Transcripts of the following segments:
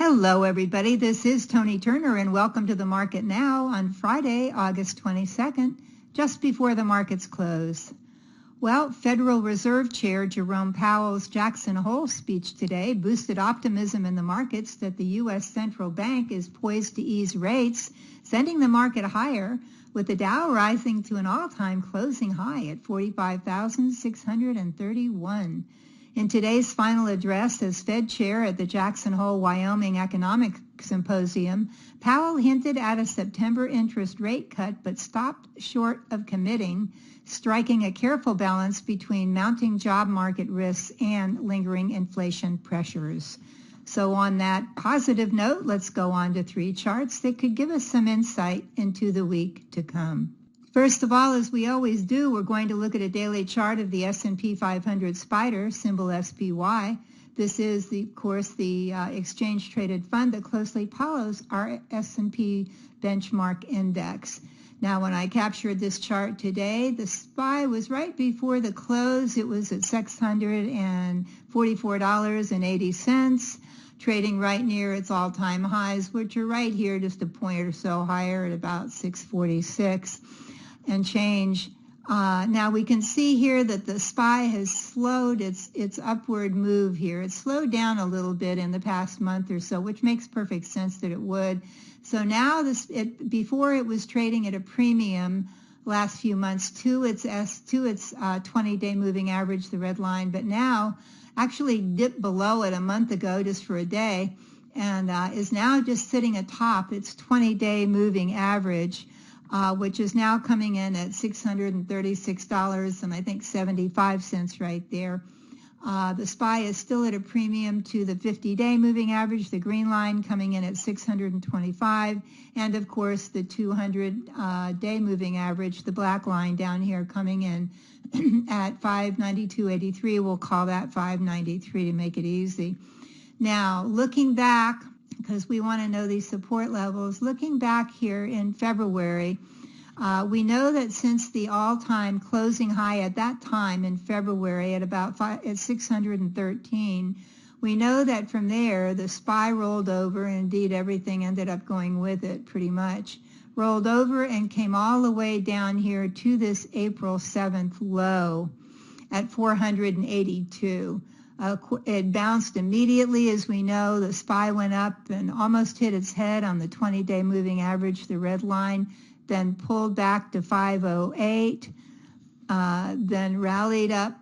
Hello, everybody. This is Toni Turner, and welcome to the market now on Friday, August 22nd, just before the markets close. Well, Federal Reserve Chair Jerome Powell's Jackson Hole speech today boosted optimism in the markets that the U.S. Central Bank is poised to ease rates, sending the market higher, with the Dow rising to an all-time closing high at 45,631. In today's final address as Fed Chair at the Jackson Hole, Wyoming Economic Symposium, Powell hinted at a September interest rate cut but stopped short of committing, striking a careful balance between mounting job market risks and lingering inflation pressures. So on that positive note, let's go on to three charts that could give us some insight into the week to come. First of all, as we always do, we're going to look at a daily chart of the S&P 500 SPDR, symbol SPY. This is, of course, the exchange-traded fund that closely follows our S&P benchmark index. Now, when I captured this chart today, the SPY was right before the close. It was at $644.80, trading right near its all-time highs, which are right here, just a point or so higher at about 646. And change. Now we can see here that the SPY has slowed its upward move here. It's slowed down a little bit in the past month or so, which makes perfect sense that it would. So now before it was trading at a premium last few months to its 20-day moving average, the red line, but now actually dipped below it a month ago just for a day, and is now just sitting atop its 20-day moving average. Which is now coming in at $636 and I think 75 cents right there. The SPY is still at a premium to the 50-day moving average, the green line coming in at 625, and of course the 200-day moving average, the black line down here coming in at 592.83. We'll call that 593 to make it easy. Now, looking back, because we want to know these support levels. Looking back here in February, we know that since the all-time closing high at that time in February at about 613, we know that from there the SPY rolled over, and indeed everything ended up going with it pretty much. Rolled over and came all the way down here to this April 7th low at 482. It bounced immediately, as we know. The SPY went up and almost hit its head on the 20-day moving average, the red line, then pulled back to 508, then rallied up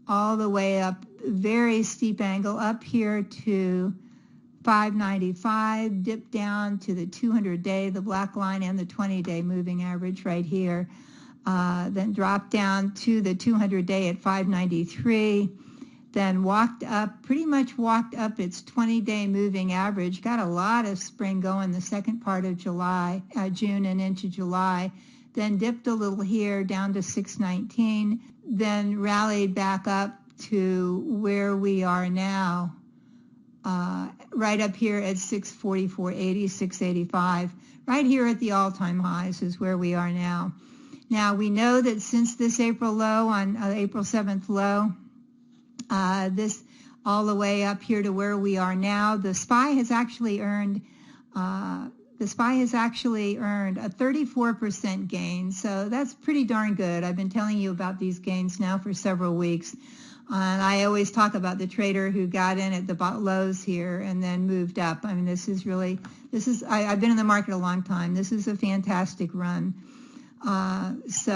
all the way up, very steep angle up here to 595, dipped down to the 200-day, the black line, and the 20-day moving average right here, then dropped down to the 200-day at 593, then pretty much walked up its 20-day moving average, got a lot of spring going the second part of June and into July, then dipped a little here down to 619, then rallied back up to where we are now, right up here at 644.80, 685. Right here at the all-time highs is where we are now. Now, we know that since this April low, on April 7th low, this all the way up here to where we are now, the SPY has actually earned a 34% gain. So that's pretty darn good. I've been telling you about these gains now for several weeks. And I always talk about the trader who got in at the lows here and then moved up. I mean, I've been in the market a long time. This is a fantastic run. Let's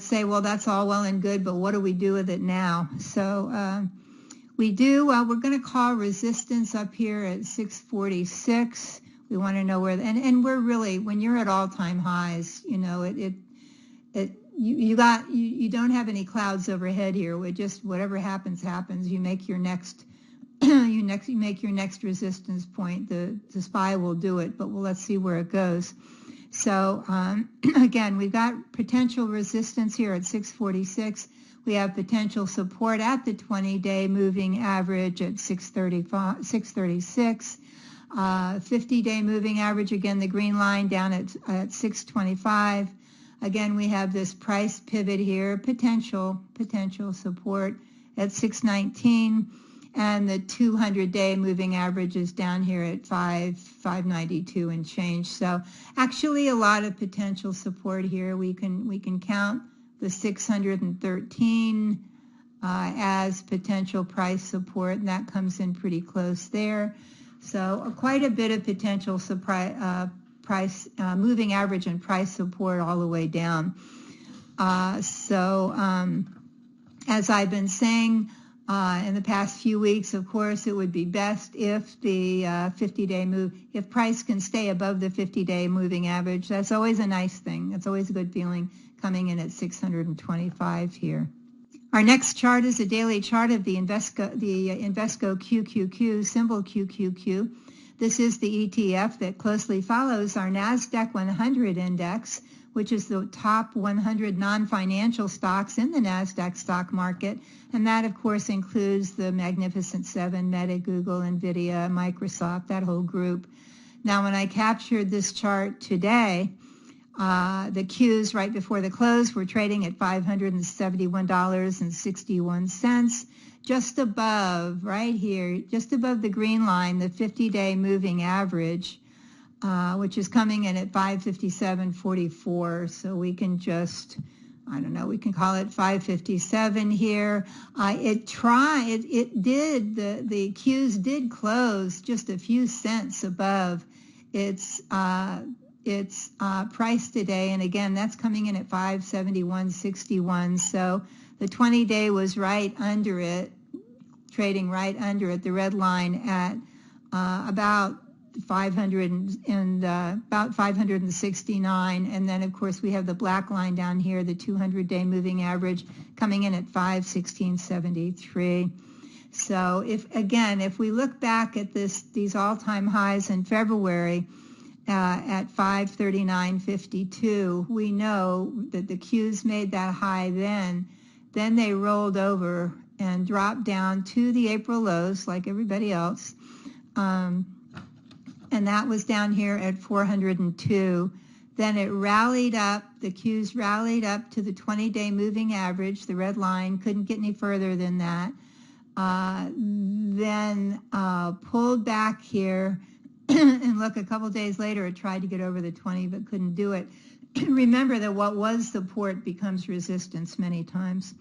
say, well, that's all well and good, but what do we do with it now? So we're going to call resistance up here at 646. We want to know where, and we're really, when you're at all-time highs, you know, you don't have any clouds overhead here. We just, whatever happens, happens. You make your next, you make your next resistance point. The SPY will do it, but let's see where it goes. So again, we've got potential resistance here at 646. We have potential support at the 20-day moving average at 636. 50-day moving average, again, the green line down at 625. Again, we have this price pivot here, potential support at 619. and the 200-day moving average is down here at 592 and change. So actually a lot of potential support here. We can count the 613 as potential price support, and that comes in pretty close there. So quite a bit of potential price moving average and price support all the way down. As I've been saying in the past few weeks, of course, it would be best if the 50-day move, if price can stay above the 50-day moving average. That's always a nice thing. It's always a good feeling coming in at 625 here. Our next chart is a daily chart of the Invesco QQQ, symbol QQQ. This is the ETF that closely follows our NASDAQ 100 index, which is the top 100 non-financial stocks in the NASDAQ stock market. And that, of course, includes the Magnificent Seven, Meta, Google, NVIDIA, Microsoft, that whole group. Now, when I captured this chart today, the Qs right before the close were trading at $571.61, just above, right here, just above the green line, the 50-day moving average, which is coming in at 557.44. So we can just, I don't know, we can call it 557 here. The Qs did close just a few cents above its price today, and again, that's coming in at 571.61. So the 20-day was right under it, trading right under it, the red line at about 569, and then of course we have the black line down here, the 200-day moving average, coming in at 516.73. So if we look back at these all-time highs in February at 539.52, we know that the Qs made that high then they rolled over and dropped down to the April lows like everybody else. And that was down here at 402. Then it rallied up, the Qs rallied up to the 20-day moving average, the red line, couldn't get any further than that. Then pulled back here, and look, a couple days later it tried to get over the 20 but couldn't do it. Remember that what was support becomes resistance many times.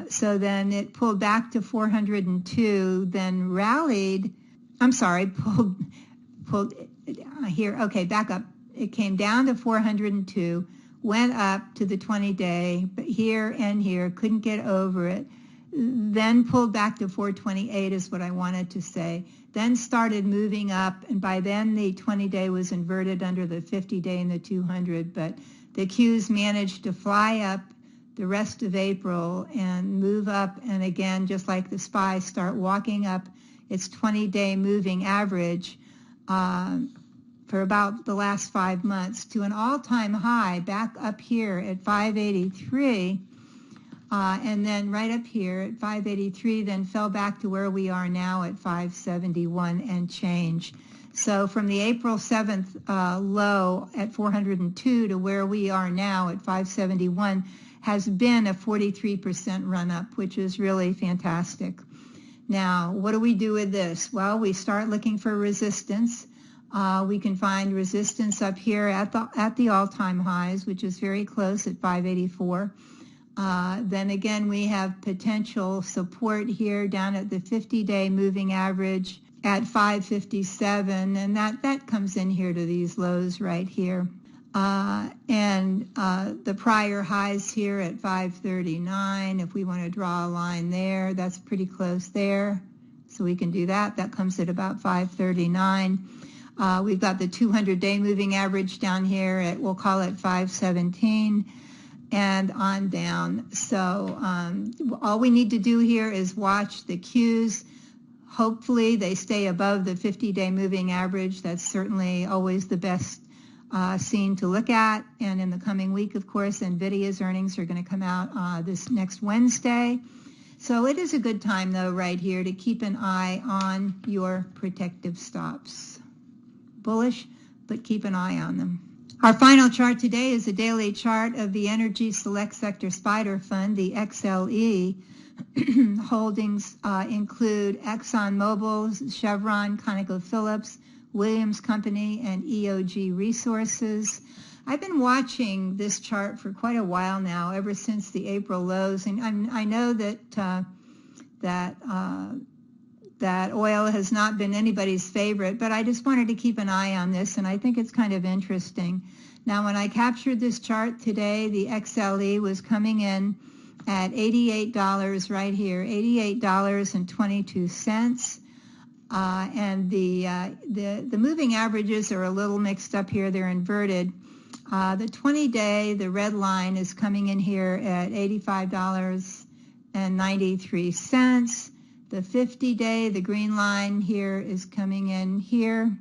So then it pulled back to 402, then rallied, pulled here, okay, back up. It came down to 402, went up to the 20-day, but here and here, couldn't get over it, then pulled back to 428 is what I wanted to say, then started moving up, and by then the 20-day was inverted under the 50-day and the 200, but the Qs managed to fly up the rest of April and move up, and again, just like the SPY, start walking up its 20-day moving average for about the last 5 months to an all-time high back up here at 583, and then right up here at 583, then fell back to where we are now at 571 and change. So from the April 7th low at 402 to where we are now at 571 has been a 43% run-up, which is really fantastic. Now, what do we do with this? Well, we start looking for resistance. We can find resistance up here at the all-time highs, which is very close at 584. Then again, we have potential support here down at the 50-day moving average at 557, and that comes in here to these lows right here. The prior highs here at 539, if we want to draw a line there, that's pretty close there. So we can do that. That comes at about 539. We've got the 200-day moving average down here at, we'll call it 517, and on down. So all we need to do here is watch the Qs. Hopefully they stay above the 50-day moving average. That's certainly always the best scene to look at. And in the coming week, of course, NVIDIA's earnings are going to come out this next Wednesday. So it is a good time, though, right here to keep an eye on your protective stops. Bullish, but keep an eye on them. Our final chart today is a daily chart of the Energy Select Sector Spider Fund, the XLE, Holdings include ExxonMobil, Chevron, ConocoPhillips, Williams Company, and EOG Resources. I've been watching this chart for quite a while now, ever since the April lows, and I know that that oil has not been anybody's favorite, but I just wanted to keep an eye on this, and I think it's kind of interesting. Now, when I captured this chart today, the XLE was coming in at $88 right here, $88.22. And the moving averages are a little mixed up here. They're inverted. The 20-day, the red line, is coming in here at $85.93. The 50-day, the green line here, is coming in here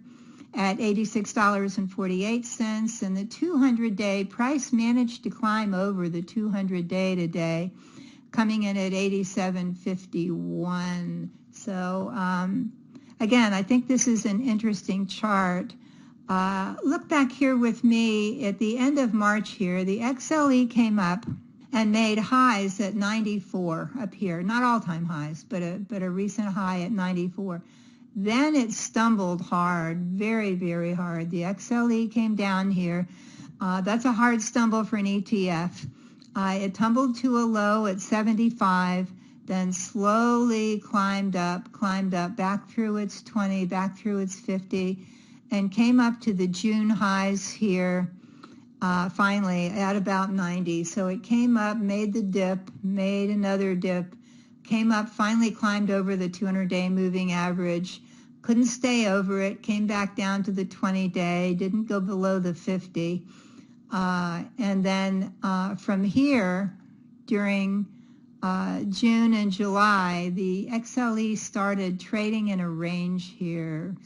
at $86.48, and the 200-day price managed to climb over the 200-day today, coming in at $87.51. So again, I think this is an interesting chart. Look back here with me at the end of March here. The XLE came up and made highs at 94 up here, not all-time highs, but a recent high at 94. Then it stumbled hard, very, very hard. The XLE came down here. That's a hard stumble for an ETF. It tumbled to a low at 75, then slowly climbed up back through its 20, back through its 50, and came up to the June highs here, finally at about 90. So it came up, made the dip, made another dip, came up, finally climbed over the 200-day moving average, couldn't stay over it, came back down to the 20-day, didn't go below the 50. And then from here, during June and July, the XLE started trading in a range here,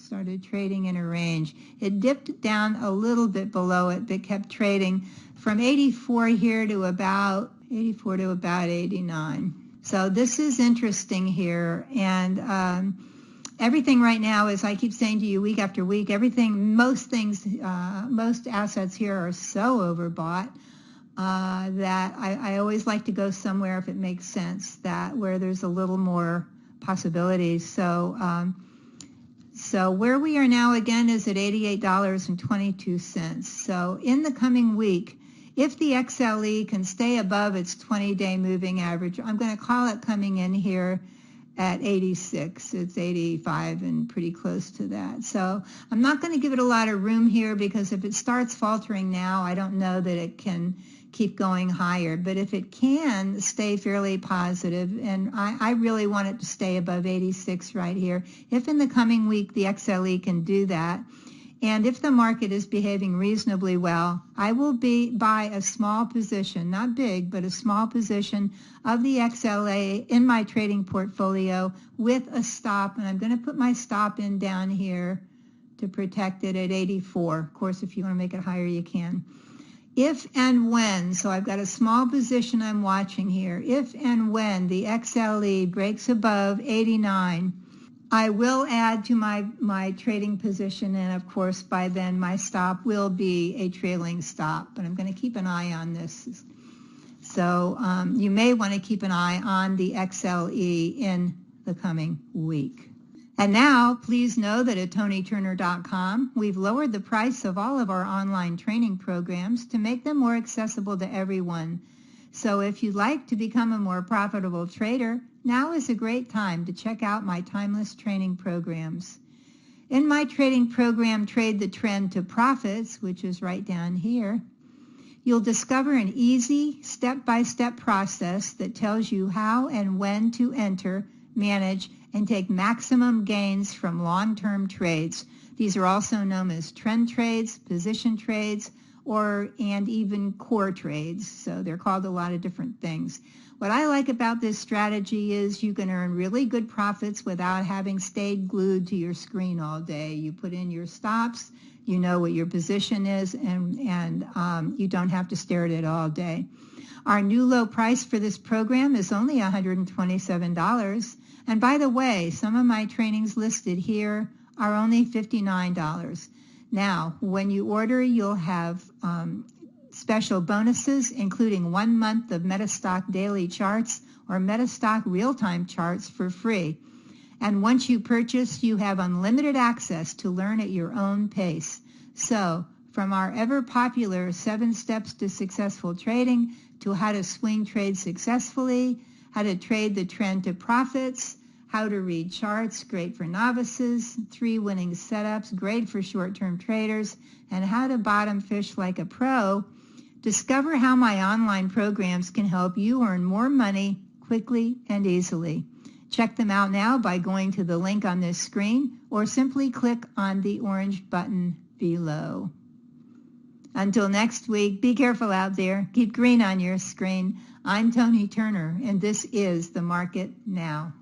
It dipped down a little bit below it, but kept trading from 84 here to about 89. So this is interesting here, and everything right now, as I keep saying to you week after week, most assets here are so overbought that I always like to go somewhere, if it makes sense, where there's a little more possibilities. So where we are now again is at $88.22. So in the coming week, if the XLE can stay above its 20-day moving average, I'm going to call it coming in here at 86. It's 85 and pretty close to that. So I'm not going to give it a lot of room here, because if it starts faltering now, I don't know that it can keep going higher. But if it can stay fairly positive, and I really want it to stay above 86 right here, if in the coming week the XLE can do that, and if the market is behaving reasonably well, I will buy a small position, not big, but a small position of the XLA in my trading portfolio with a stop. And I'm going to put my stop in down here to protect it at 84. Of course, if you want to make it higher, you can. If and when, so I've got a small position I'm watching here, if and when the XLE breaks above 89, I will add to my trading position, and of course by then my stop will be a trailing stop, but I'm going to keep an eye on this. So you may want to keep an eye on the XLE in the coming week. And now, please know that at ToniTurner.com, we've lowered the price of all of our online training programs to make them more accessible to everyone. So if you'd like to become a more profitable trader, now is a great time to check out my timeless training programs. In my trading program, Trade the Trend to Profits, which is right down here, you'll discover an easy step-by-step process that tells you how and when to enter, manage, and take maximum gains from long-term trades. These are also known as trend trades, position trades, and even core trades. So they're called a lot of different things. What I like about this strategy is you can earn really good profits without having stayed glued to your screen all day. You put in your stops, you know what your position is, and you don't have to stare at it all day. Our new low price for this program is only $127. And by the way, some of my trainings listed here are only $59. Now, when you order, you'll have special bonuses, including 1 month of Metastock daily charts, or Metastock real-time charts for free. And once you purchase, you have unlimited access to learn at your own pace. So, from our ever-popular 7 Steps to Successful Trading to how to swing trade successfully, how to trade the trend to profits, how to read charts, great for novices, 3 winning setups, great for short-term traders, and how to bottom fish like a pro, discover how my online programs can help you earn more money quickly and easily. Check them out now by going to the link on this screen or simply click on the orange button below. Until next week, be careful out there. Keep green on your screen. I'm Toni Turner, and this is The Market Now.